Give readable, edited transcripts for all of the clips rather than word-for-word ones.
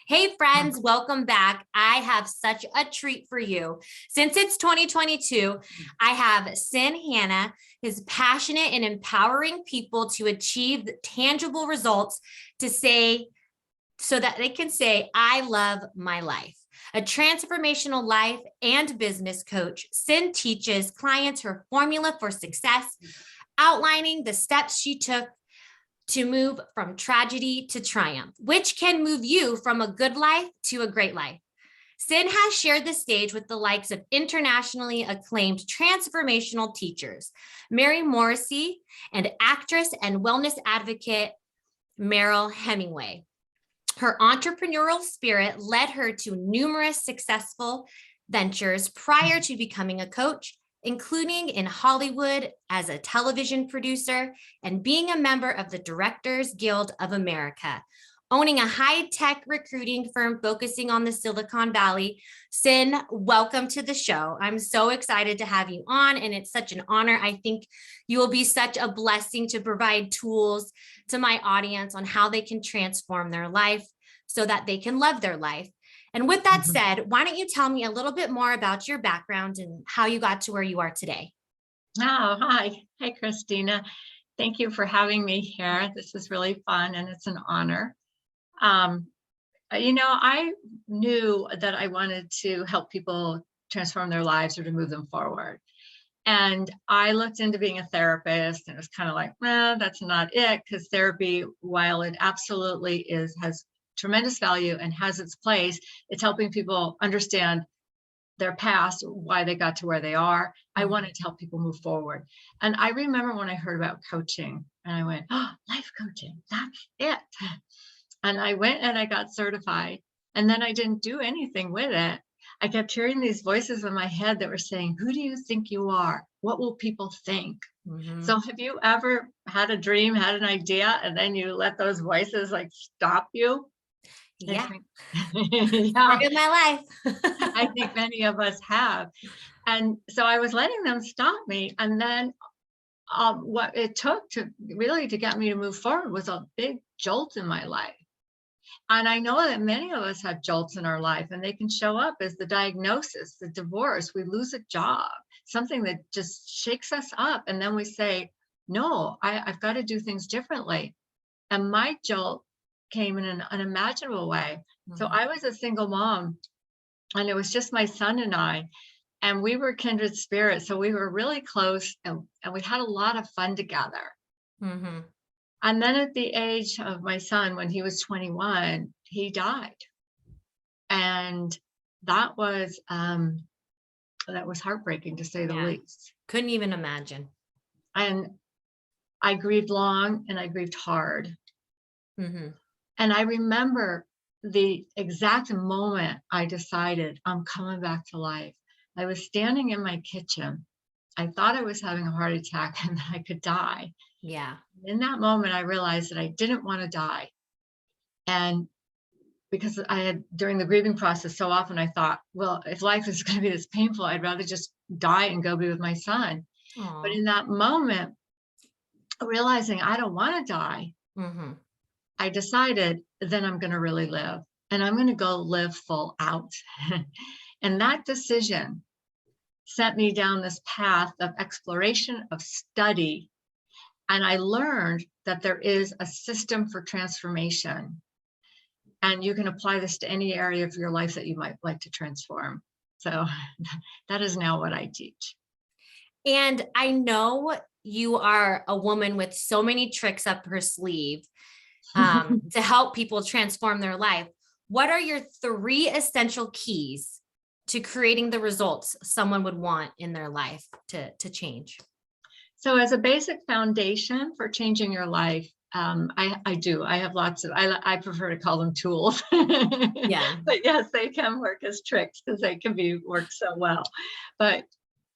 Hey friends, welcome back. I have such a treat for you. Since it's 2022, I have Cyn Hannah, who's passionate in empowering people to achieve tangible results so that they can say, I love my life. A transformational life and business coach, Cyn teaches clients her formula for success, outlining the steps she took to move from tragedy to triumph, which can move you from a good life to a great life. Cyn has shared the stage with the likes of internationally acclaimed transformational teachers, Mary Morrissey, and actress and wellness advocate, Meryl Hemingway. Her entrepreneurial spirit led her to numerous successful ventures prior to becoming a coach, including in Hollywood as a television producer and being a member of the Directors Guild of America, owning a high-tech recruiting firm focusing on the Silicon Valley. Cyn, welcome to the show. I'm so excited to have you on, and it's such an honor. I think you will be such a blessing to provide tools to my audience on how they can transform their life so that they can love their life. And with that said, why don't you tell me a little bit more about your background and how you got to where you are today? Oh, hi. Hi, Christina. Thank you for having me here. This is really fun and it's an honor. I knew that I wanted to help people transform their lives or to move them forward. And I looked into being a therapist and it was kind of like, well, that's not it, because therapy, while it absolutely has tremendous value and has its place, it's helping people understand their past, why they got to where they are. I wanted to help people move forward. And I remember when I heard about coaching and I went, oh, life coaching, that's it. And I went and I got certified, and then I didn't do anything with it. I kept hearing these voices in my head that were saying, who do you think you are? What will people think? So have you ever had a dream, had an idea, and then you let those voices like stop you? Yeah. Yeah. Part of my life. I think many of us have. And so I was letting them stop me. And then what it took to get me to move forward was a big jolt in my life. And I know that many of us have jolts in our life, and they can show up as the diagnosis, the divorce, we lose a job, something that just shakes us up. And then we say, no, I've got to do things differently. And my jolt came in an unimaginable way. So I was a single mom, and it was just my son and I, and we were kindred spirits. So we were really close, and we had a lot of fun together. And then at the age of my son, when he was 21, he died. And that was heartbreaking, to say the least. Couldn't even imagine. And I grieved long and I grieved hard. And I remember the exact moment I decided I'm coming back to life. I was standing in my kitchen. I thought I was having a heart attack and that I could die. Yeah. In that moment, I realized that I didn't want to die. And because I had, during the grieving process, so often I thought, well, if life is going to be this painful, I'd rather just die and go be with my son. Aww. But in that moment, realizing I don't want to die, I decided then I'm going to really live, and I'm going to go live full out. And that decision sent me down this path of exploration, of study. And I learned that there is a system for transformation. And you can apply this to any area of your life that you might like to transform. So that is now what I teach. And I know you are a woman with so many tricks up her sleeve to help people transform their life. What are your 3 essential keys to creating the results someone would want in their life to change? So as a basic foundation for changing your life, I have lots of, I prefer to call them tools. Yeah. But yes, they can work as tricks because they can work so well. But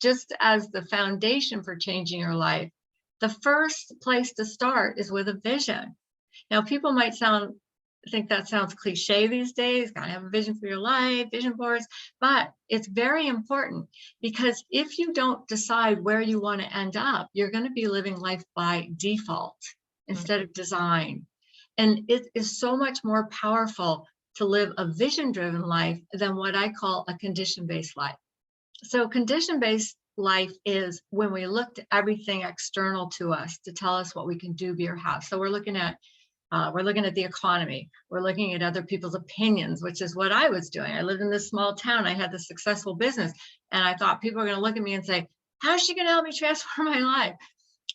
just as the foundation for changing your life, the first place to start is with a vision. Now, people might think that sounds cliche these days, gotta have a vision for your life, vision boards, but it's very important, because if you don't decide where you want to end up, you're going to be living life by default instead of design. And it is so much more powerful to live a vision-driven life than what I call a condition-based life. So condition-based life is when we look to everything external to us to tell us what we can do, be, or have. So we're looking at the economy. We're looking at other people's opinions, which is what I was doing. I lived in this small town. I had this successful business, and I thought people were going to look at me and say, "How's she going to help me transform my life?"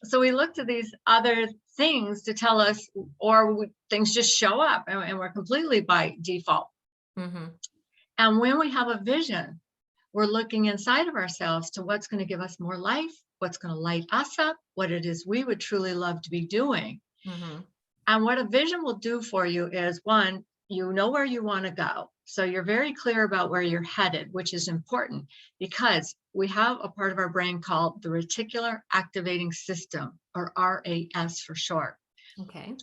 So we look to these other things to tell us, or things just show up, and we're completely by default. Mm-hmm. And when we have a vision, we're looking inside of ourselves to what's going to give us more life, what's going to light us up, what it is we would truly love to be doing. Mm-hmm. And what a vision will do for you is, one, you know where you want to go. So you're very clear about where you're headed, which is important because we have a part of our brain called the reticular activating system, or RAS for short. Okay.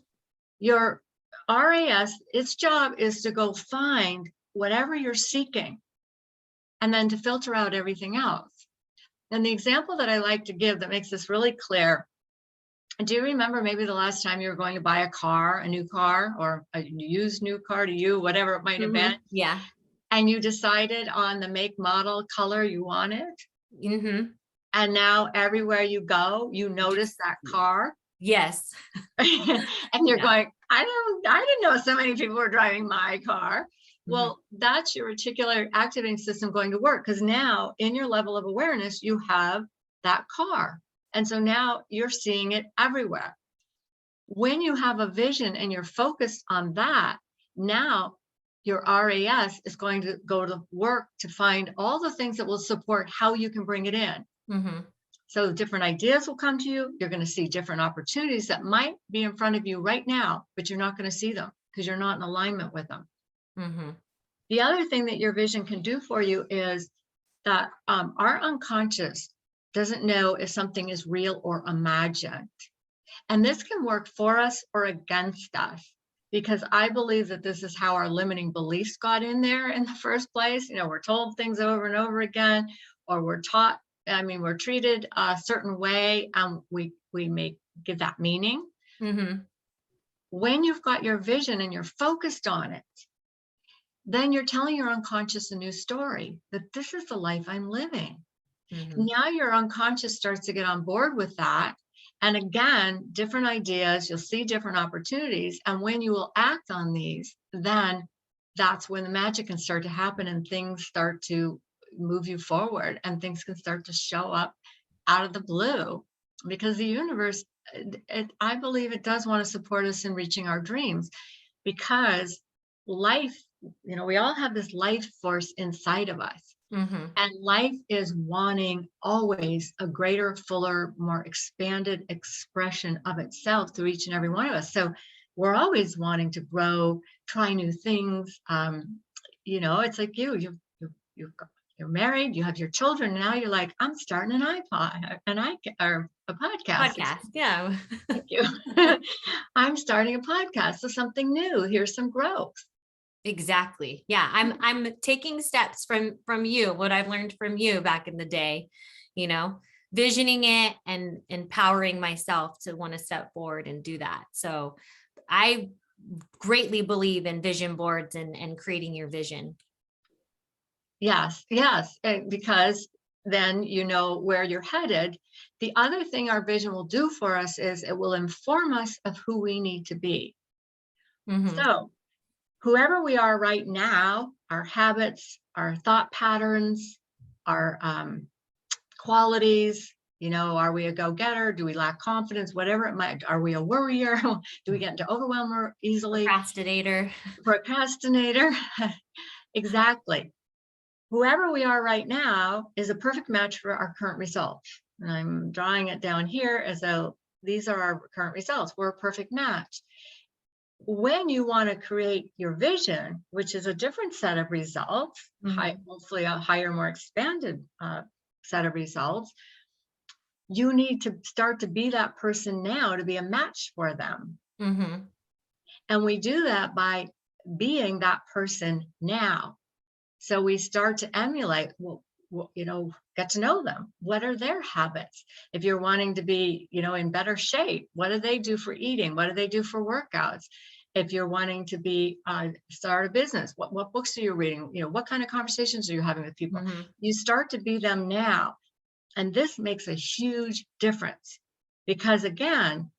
Your RAS, its job is to go find whatever you're seeking and then to filter out everything else. And the example that I like to give that makes this really clear, do you remember maybe the last time you were going to buy a car, a new car, or a used new car to you, whatever it might have been? Yeah. And you decided on the make, model, color you wanted. Mm-hmm. And now everywhere you go, you notice that car. Yes. And you're going, I didn't know so many people were driving my car. Well, that's your reticular activating system going to work, because now in your level of awareness, you have that car. And so now you're seeing it everywhere. When you have a vision and you're focused on that, now your RAS is going to go to work to find all the things that will support how you can bring it in. Mm-hmm. So different ideas will come to you. You're going to see different opportunities that might be in front of you right now, but you're not going to see them because you're not in alignment with them. Mm-hmm. The other thing that your vision can do for you is that our unconscious doesn't know if something is real or imagined. And this can work for us or against us, because I believe that this is how our limiting beliefs got in there in the first place. You know, we're told things over and over again, or we're taught, we're treated a certain way, and we may give that meaning. Mm-hmm. When you've got your vision and you're focused on it, then you're telling your unconscious a new story, that this is the life I'm living. Mm-hmm. Now your unconscious starts to get on board with that. And again, different ideas, you'll see different opportunities. And when you will act on these, then that's when the magic can start to happen and things start to move you forward and things can start to show up out of the blue, because the universe, I believe it does want to support us in reaching our dreams, because life, we all have this life force inside of us. Mm-hmm. And life is wanting always a greater, fuller, more expanded expression of itself through each and every one of us. So we're always wanting to grow, try new things. It's like you're married, you have your children. Now you're like, I'm starting an iPod, or a podcast. Podcast, yeah. Thank you. I'm starting a podcast. So something new. Here's some growth. Exactly. Yeah. I'm taking steps from you, what I've learned from you back in the day, visioning it and empowering myself to want to step forward and do that. So I greatly believe in vision boards and creating your vision. Yes. Because then you know where you're headed. The other thing our vision will do for us is it will inform us of who we need to be. Mm-hmm. So whoever we are right now, our habits, our thought patterns, our qualities, are we a go-getter? Do we lack confidence? Whatever it might, are we a worrier? Do we get into overwhelm easily? Procrastinator. Exactly. Whoever we are right now is a perfect match for our current results. And I'm drawing it down here as though these are our current results. We're a perfect match. When you want to create your vision, which is a different set of results, mm-hmm. Hopefully a higher, more expanded set of results, you need to start to be that person now to be a match for them. Mm-hmm. And we do that by being that person now. So we start to emulate, get to know them. What are their habits? If you're wanting to be, in better shape, what do they do for eating? What do they do for workouts? If you're wanting to be start a business, what books are you reading? What kind of conversations are you having with people? Mm-hmm. You start to be them now. And this makes a huge difference because, again,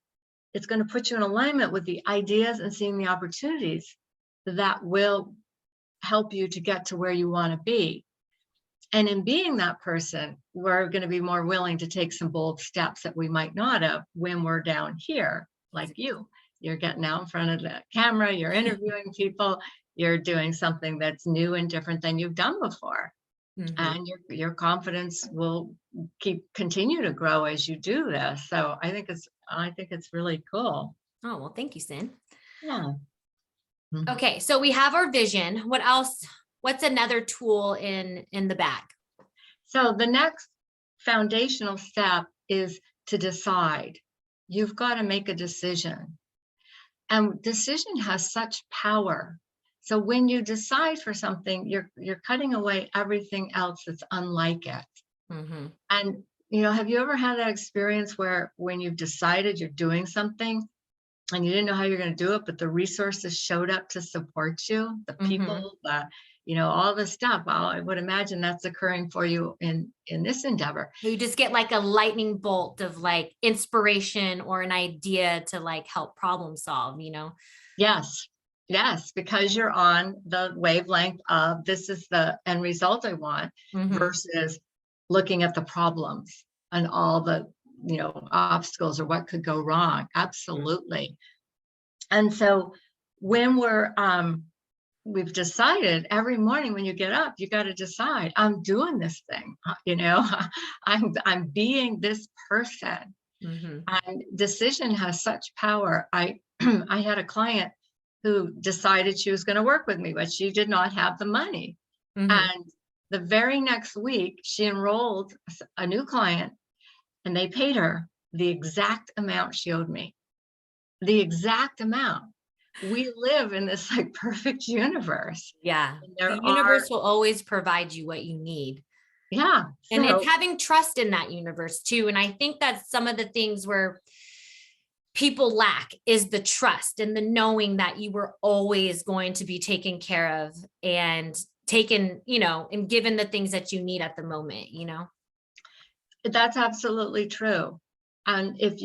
it's going to put you in alignment with the ideas and seeing the opportunities that will help you to get to where you want to be. And in being that person, we're going to be more willing to take some bold steps that we might not have when we're down here, like you. You're getting out in front of the camera, you're interviewing people, you're doing something that's new and different than you've done before. Mm-hmm. And your confidence will continue to grow as you do this. So I think it's really cool. Oh, well, thank you, Cyn. Yeah. Okay, so we have our vision. What else? What's another tool in the bag? So the next foundational step is to decide. You've got to make a decision. And decision has such power. So when you decide for something, you're cutting away everything else that's unlike it. Mm-hmm. And have you ever had that experience where when you've decided you're doing something and you didn't know how you're going to do it, but the resources showed up to support you, the people, all the stuff? I would imagine that's occurring for you in this endeavor. You just get like a lightning bolt of like inspiration or an idea to like help problem solve, Yes, because you're on the wavelength of this is the end result I want versus looking at the problems and all the, obstacles or what could go wrong. Absolutely. And so when we've decided, every morning when you get up, you got to decide, I'm doing this thing, I'm being this person. And decision has such power. I had a client who decided she was going to work with me, but she did not have the money. And the very next week, she enrolled a new client and they paid her the exact amount she owed me. The exact amount. We live in this like perfect universe. Yeah. The universe will always provide you what you need. Yeah. And it's having trust in that universe too. And I think that's some of the things where people lack is the trust and the knowing that you were always going to be taken care of and taken, and given the things that you need at the moment, That's absolutely true. And if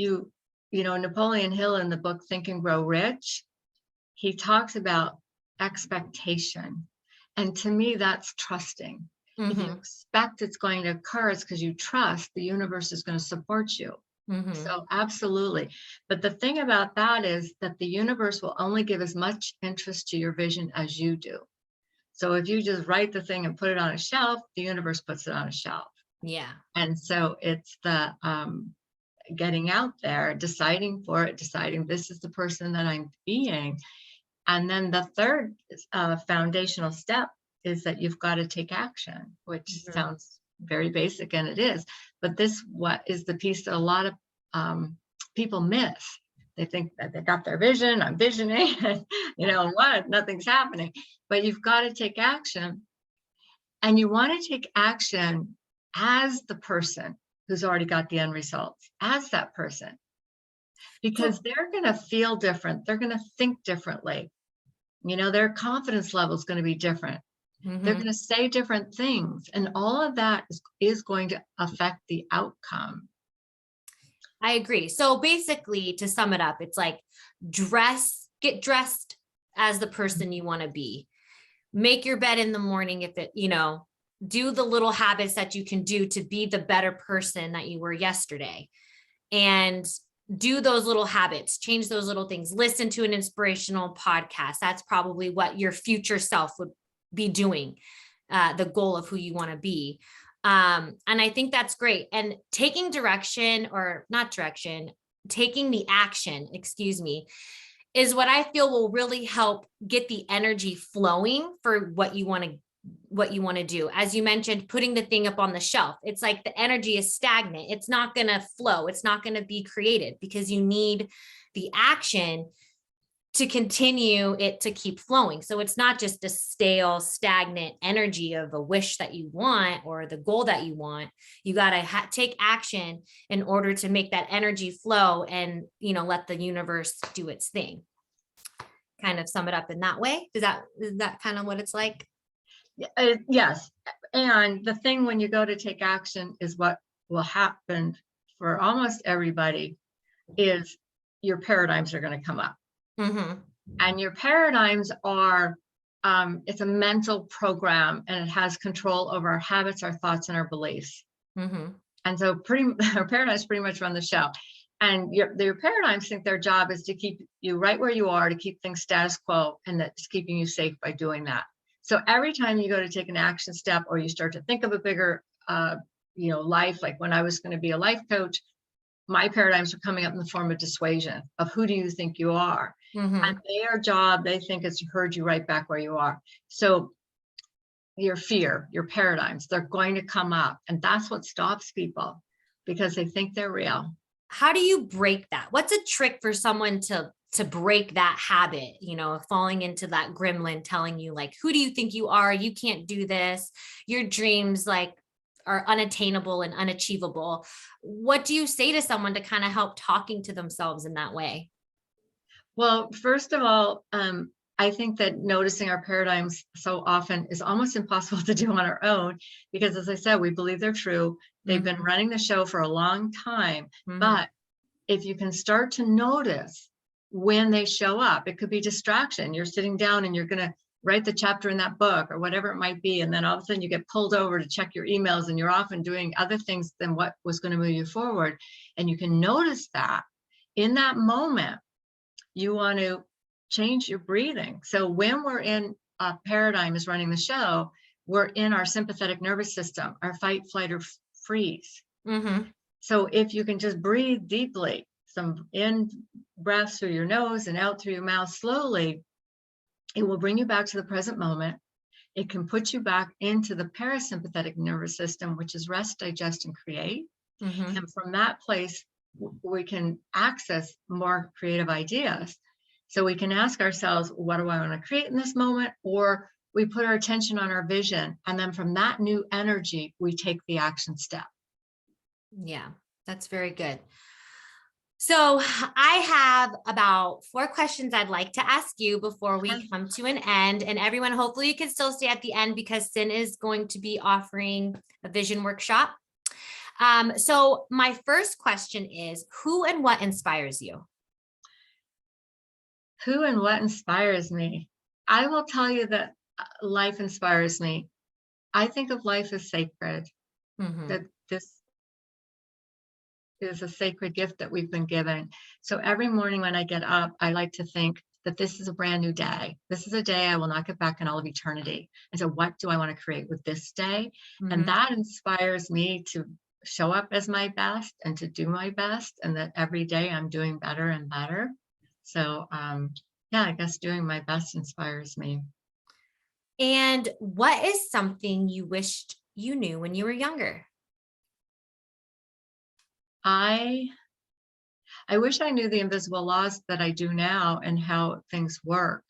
Napoleon Hill in the book Think and Grow Rich, he talks about expectation. And to me, that's trusting. If you expect it's going to occur, it's because you trust the universe is going to support you. So absolutely. But the thing about that is that the universe will only give as much interest to your vision as you do. So if you just write the thing and put it on a shelf, the universe puts it on a shelf. Yeah. And so it's the getting out there, deciding this is the person that I'm being. And then the third foundational step is that you've got to take action, which sounds very basic, and it is. But what is the piece that a lot of people miss? They think that they got their vision, I'm visioning, and nothing's happening. But you've got to take action. And you want to take action as the person who's already got the end results, as that person. Because they're going to feel different. They're going to think differently. Their confidence level is going to be different. They're going to say different things. And all of that is going to affect the outcome. I agree. So basically, to sum it up, it's like get dressed as the person you want to be. Make your bed in the morning do the little habits that you can do to be the better person that you were yesterday. And do those little habits, change those little things, listen to an inspirational podcast. That's probably what your future self would be doing, the goal of who you want to be. And I think that's great. And taking the action, is what I feel will really help get the energy flowing for what you want to do. As you mentioned, putting the thing up on the shelf, it's like the energy is stagnant. It's not going to flow. It's not going to be created because you need the action to continue it to keep flowing. So it's not just a stale, stagnant energy of a wish that you want or the goal that you want. You got to take action in order to make that energy flow and, let the universe do its thing. kind of sum it up in that way? Is that kind of what it's like? Yes. And the thing when you go to take action is what will happen for almost everybody is your paradigms are going to come up. Mm-hmm. And your paradigms are, it's a mental program, and it has control over our habits, our thoughts, and our beliefs. Mm-hmm. And so our paradigms pretty much run the show. And your paradigms think their job is to keep you right where you are, to keep things status quo, and that's keeping you safe by doing that. So every time you go to take an action step, or you start to think of a bigger, life, like when I was going to be a life coach, my paradigms are coming up in the form of dissuasion of who do you think you are? Mm-hmm. And their job, they think, is to herd you right back where you are. So your fear, your paradigms, they're going to come up. And that's what stops people, because they think they're real. How do you break that? What's a trick for someone to break that habit, falling into that gremlin telling you like, who do you think you are? You can't do this. Your dreams are unattainable and unachievable. What do you say to someone to kind of help talking to themselves in that way? Well, first of all, I think that noticing our paradigms so often is almost impossible to do on our own, because as I said, we believe they're true. They've been running the show for a long time. Mm-hmm. But if you can start to notice when they show up, it could be distraction. You're sitting down and you're going to write the chapter in that book or whatever it might be. And then all of a sudden you get pulled over to check your emails, and you're often doing other things than what was going to move you forward. And you can notice that in that moment, you want to change your breathing. So when we're in a paradigm is running the show, we're in our sympathetic nervous system, our fight, flight, or freeze. Mm-hmm. So if you can just breathe deeply, some in breaths through your nose and out through your mouth slowly, it will bring you back to the present moment. It can put you back into the parasympathetic nervous system, which is rest, digest, and create. Mm-hmm. And from that place, we can access more creative ideas. So we can ask ourselves, what do I want to create in this moment? Or we put our attention on our vision. And then from that new energy, we take the action step. Yeah, that's very good. So I have about 4 questions I'd like to ask you before we come to an end. And everyone, hopefully you can still stay at the end, because Cyn is going to be offering a vision workshop. So my first question is, who and what inspires you? Who and what inspires me? I will tell you that life inspires me. I think of life as sacred, Mm-hmm. that this is a sacred gift that we've been given. So every morning when I get up, I like to think that this is a brand new day. This is a day I will not get back in all of eternity. And so what do I want to create with this day? Mm-hmm. And that inspires me to show up as my best and to do my best, and that every day I'm doing better and better. So I guess doing my best inspires me. And what is something you wished you knew when you were younger? I wish I knew the invisible laws that I do now and how things work.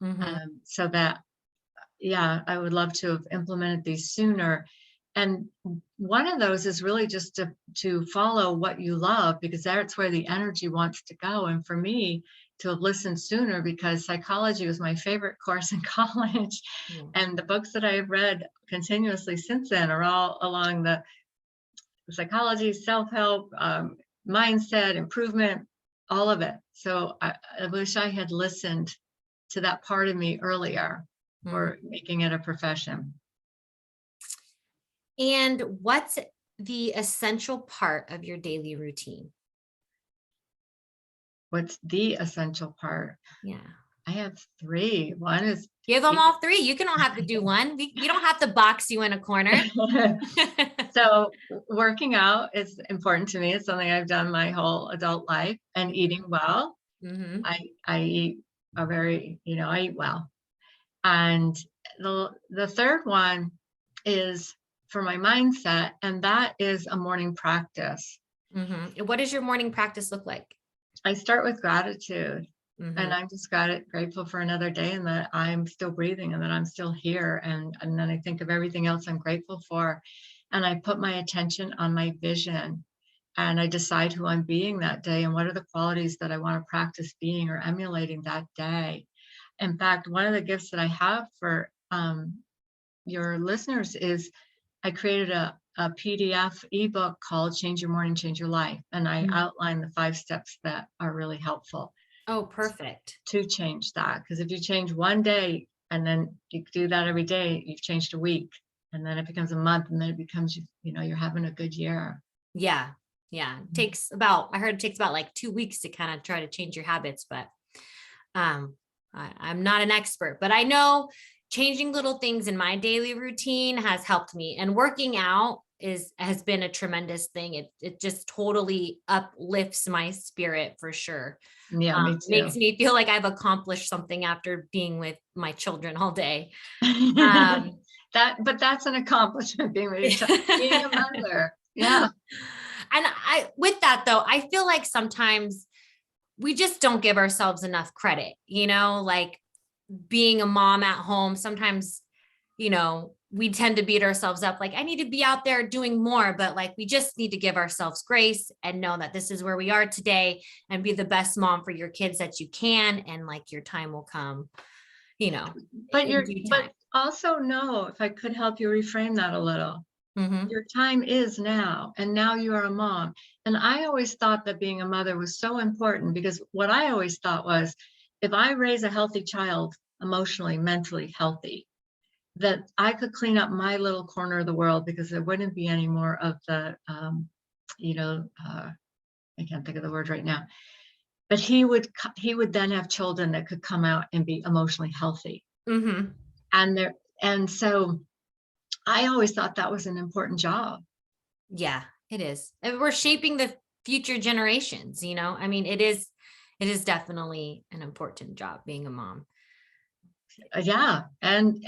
Mm-hmm. So that, I would love to have implemented these sooner. And one of those is really just to follow what you love, because that's where the energy wants to go. And for me, to have listened sooner, because psychology was my favorite course in college. Mm-hmm. And the books that I have read continuously since then are all along the psychology, self-help, mindset, improvement, all of it. So I wish I had listened to that part of me earlier for making it a profession. And what's the essential part of your daily routine? What's the essential part? Yeah. I have 3. One is give them all 3. You don't have to do one. We don't have to box you in a corner. So working out is important to me. It's something I've done my whole adult life, and eating well. Mm-hmm. I eat I eat well. And the third one is for my mindset, and that is a morning practice. Mm-hmm. What does your morning practice look like? I start with gratitude. Mm-hmm. And I'm just grateful for another day, and that I'm still breathing, and that I'm still here. And then I think of everything else I'm grateful for. And I put my attention on my vision, and I decide who I'm being that day and what are the qualities that I want to practice being or emulating that day. In fact, one of the gifts that I have for your listeners is I created a PDF ebook called Change Your Morning, Change Your Life. And I outline the 5 steps that are really helpful. Oh, perfect. To change that. Because if you change one day and then you do that every day, you've changed a week. And then it becomes a month, and then it becomes, you're having a good year. Yeah. Yeah. I heard it takes about like 2 weeks to kind of try to change your habits, but I'm not an expert, but I know changing little things in my daily routine has helped me, and working out has been a tremendous thing. It just totally uplifts my spirit for sure. Yeah, me too. Makes me feel like I've accomplished something after being with my children all day. But that's an accomplishment, being a mother. Yeah. And with that though, I feel like sometimes we just don't give ourselves enough credit, like being a mom at home. Sometimes, we tend to beat ourselves up. Like, I need to be out there doing more, but like, we just need to give ourselves grace and know that this is where we are today, and be the best mom for your kids that you can. And like, your time will come, but also know, if I could help you reframe that a little, your time is now, and now you are a mom. And I always thought that being a mother was so important, because what I always thought was, if I raise a healthy child, emotionally, mentally healthy, that I could clean up my little corner of the world, because there wouldn't be any more of the, I can't think of the word right now, but he would then have children that could come out and be emotionally healthy. And so I always thought that was an important job. Yeah, it is. And we're shaping the future generations, I mean, it is definitely an important job, being a mom. Yeah. And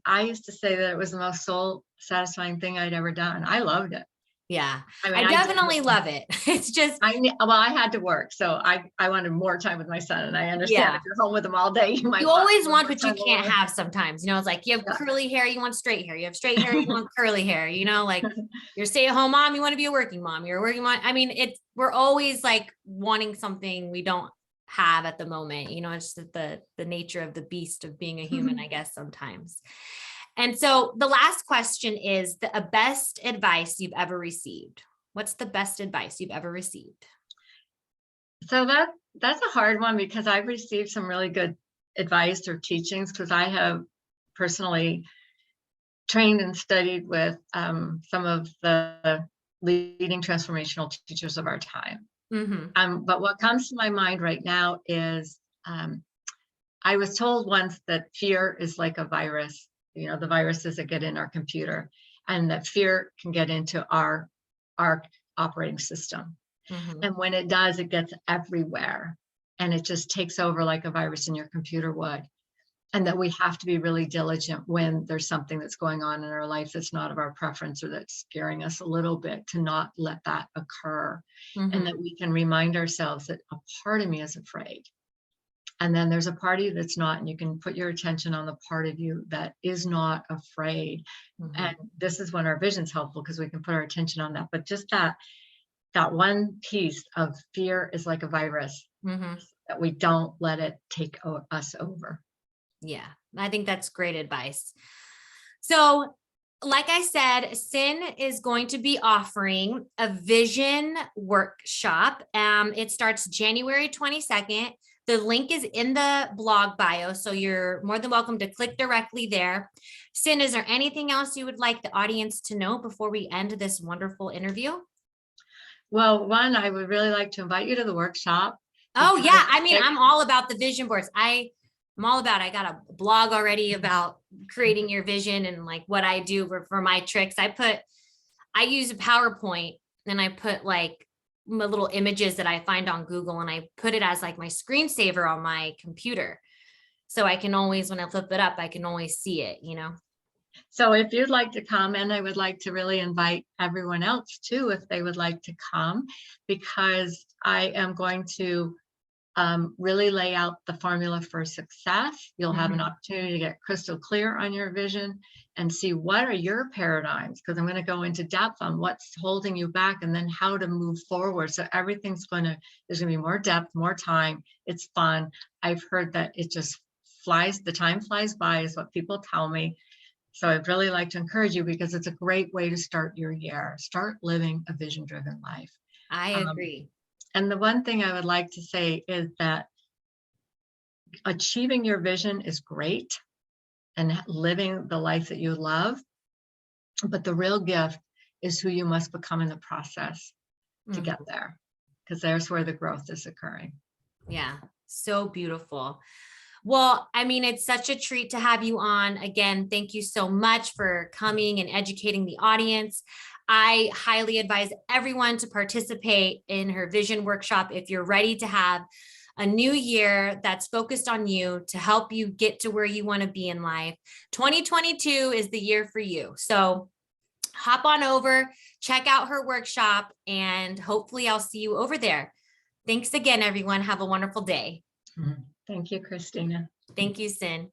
I used to say that it was the most soul satisfying thing I'd ever done. I loved it. Yeah. I definitely love it. It's just, I had to work. So I wanted more time with my son, and I understand if you're home with him all day, you always want what you can't have sometimes, it's like, you have curly hair, you want straight hair, you have straight hair, you want curly hair, like you're stay-at-home mom, you want to be a working mom, you're a working mom. I mean, we're always like wanting something we don't have at the moment, it's just the nature of the beast of being a human, I guess, sometimes. And so the last question is the best advice you've ever received. What's the best advice you've ever received? So that's a hard one, because I've received some really good advice or teachings, because I have personally trained and studied with some of the leading transformational teachers of our time. But what comes to my mind right now is, I was told once that fear is like a virus, the viruses that get in our computer, and that fear can get into our operating system. And when it does, it gets everywhere, and it just takes over like a virus in your computer would. And that we have to be really diligent when there's something that's going on in our life that's not of our preference, or that's scaring us a little bit, to not let that occur. And that we can remind ourselves that a part of me is afraid, and then there's a part of you that's not, and you can put your attention on the part of you that is not afraid. And this is when our vision's helpful, because we can put our attention on that. But just that one piece of fear is like a virus, that we don't let it take us over. Yeah, I think that's great advice. So, like I said, Cyn is going to be offering a vision workshop. It starts January 22nd. The link is in the blog bio, so you're more than welcome to click directly there. Cyn, is there anything else you would like the audience to know before we end this wonderful interview? Well, one, I would really like to invite you to the workshop. Oh yeah, I mean, I'm all about the vision boards. I'm all about, I got a blog already about creating your vision and like what I do for my tricks. I use a PowerPoint, and I put like my little images that I find on Google, and I put it as like my screensaver on my computer. So I can always, when I flip it up, I can always see it, So if you'd like to come, and I would like to really invite everyone else too, if they would like to come, because I am going to really lay out the formula for success. You'll have an opportunity to get crystal clear on your vision and see what are your paradigms, because I'm going to go into depth on what's holding you back, and then how to move forward. So everything's there's going to be more depth, more time. It's fun. I've heard that it just the time flies by is what people tell me. So I'd really like to encourage you, because it's a great way to start your year. Start living a vision-driven life. I agree. And the one thing I would like to say is that achieving your vision is great and living the life that you love. But the real gift is who you must become in the process to get there, because there's where the growth is occurring. Yeah, so beautiful. Well, I mean, it's such a treat to have you on. Again, thank you so much for coming and educating the audience. I highly advise everyone to participate in her vision workshop if you're ready to have a new year that's focused on you to help you get to where you want to be in life. 2022 is the year for you. So hop on over, check out her workshop, and hopefully I'll see you over there. Thanks again, everyone. Have a wonderful day. Thank you, Christina. Thank you, Cyn.